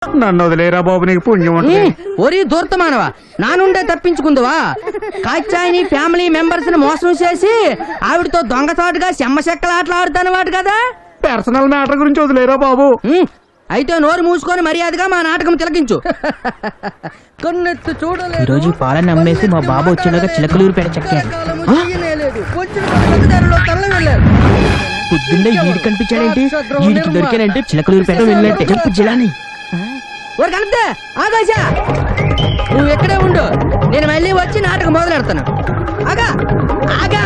నన్ను వదిలేరా బాబు, నీకు పుణ్యం ఉంటుంది. ఒరి దూర్తమానవా, నా నుండే తప్పించుకుందువా? కాచాయిని ఫ్యామిలీ మెంబర్స్ ని మోసం చేసి ఆవిడతో దొంగసాటుగా చెమ్మచెక్కల ఆటలు ఆడుతాను వాడు కదా. పర్సనల్ మ్యాటర్ గురించి వదిలేరా బాబు. అయితే నోరు మూసుకొని మర్యాదగా మా నాటకం తిలకించు. కొన్నెత్తు చూడలేదు. ఈ రోజు పాలని అమ్మేసి మా బాబు వచ్చేలాగా చిలకలూరుపేట చెక్కారు. పొద్దున్నే వీడి కనిపించాడేంటి? వీడికి దొరికానంటే చిలకలూరుపేట వెళ్ళినట్టే. చెప్పు జిలాని. ఓరి కనిపితే ఆకాశ, నువ్వు ఎక్కడే ఉండు, నేను మళ్ళీ వచ్చి నాటకం మొదలెడతాను. ఆగా ఆగా.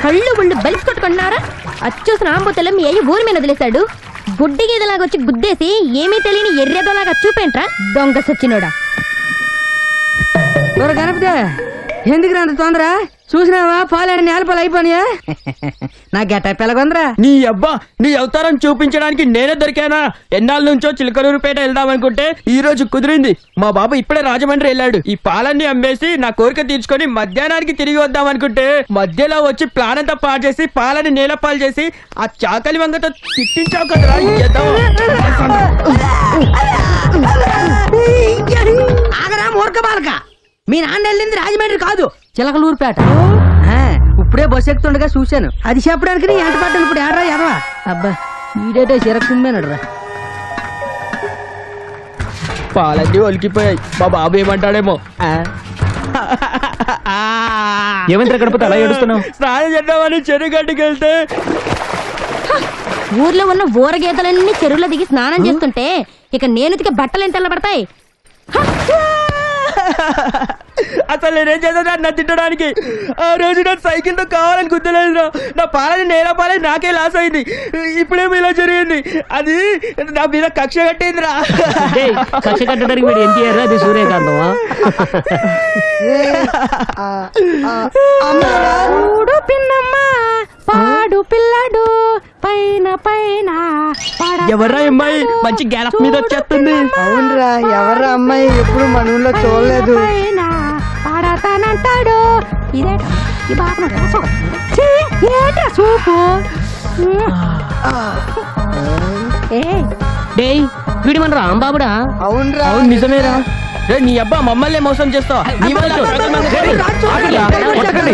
కళ్ళు గుళ్ళు బలిసి కొట్టుకుంటున్నారా? అచ్చూసిన ఆంబోతల మీ అయ్యి ఊరి మీద వదిలేశాడు. గుడ్డి గీదలాగొచ్చి గుద్దేసి ఏమీ తెలియని ఎర్రేదోలాగా చూపేంట్రా దొంగ సచ్చినోడా. కనిపితే ఎందుకు అంత తొందర? చూసినావా పాలని నేలపాలు అయిపోయా. నా గెటప్ ఎలాగొందరా? నీ అబ్బా, నీ అవతారం చూపించడానికి నేనే దొరికానా? ఎన్నాళ్ళ నుంచో చిలకలూరుపేట వెళ్దామనుకుంటే ఈ రోజు కుదిరింది. మా బాబు ఇప్పుడే రాజమండ్రి వెళ్ళాడు. ఈ పాలన్నీ అమ్మేసి నా కోరిక తీర్చుకొని మధ్యాహ్నానికి తిరిగి వద్దామనుకుంటే మధ్యలో వచ్చి ప్లాన్ అంతా పాడు చేసి పాలని నేలపాలు చేసి ఆ చాకలి వంగతో తిట్టించావు కదరా. ఆగరా మూర్ఖ బాలక, మీ నాన్న వెళ్ళింది రాజమండ్రి కాదు, చిలకలూరుపేట. ఇప్పుడే బస్సు ఎక్కుతుండగా చూశాను. అది చెప్పడానికి ఎంట పడ్డాను. ఇప్పుడు ఏడరా ఎదవా? అబ్బా ఈడేటో చిరక్కుమ్మేనడురా. పాలన్నీ ఒలికిపోయాయి. మా బాబు ఏమంటాడేమో. ఏమంటారు గణపతి అలా ఏడుస్తున్నావు? స్నానం చేద్దామని చెరువు గడ్డికి వెళ్తే ఊర్లో ఉన్న ఊరగీతలన్నీ చెరువులో దిగి స్నానం చేస్తుంటే ఇక నేను బట్టలు ఎంత తెల్లబడతాయి. అసలు నేనేం చేద్దా నా తిట్టడానికి? ఆ రోజు నా సైకిల్ తో కావాలని గుర్తులేదు. నా పాలని నేల పాలని నాకే లాస్ అయింది. ఇప్పుడేమో ఇలా జరిగింది. అది నా మీద కక్ష కట్టిందిరా. కక్ష కట్టడానికి వీడు ఎన్టీఆర్, అది సూర్యకాంతమా? పాడు పిల్లడు పైన పైన. ఎవర్రా అమ్మాయి మంచి గ్యాలప్ మీద వచ్చేస్తుంది? అవునరా, ఎవరా అమ్మాయి? ఎప్పుడు మన ఊళ్ళో చూడలేదు. పాడతానంటాడు. చూపు వీడి మన రాంబాబుడా? అవునరా, అవును నిజమేరా. నీ అబ్బా మమ్మల్ని మోసం చేస్తావు. నీ వల్ల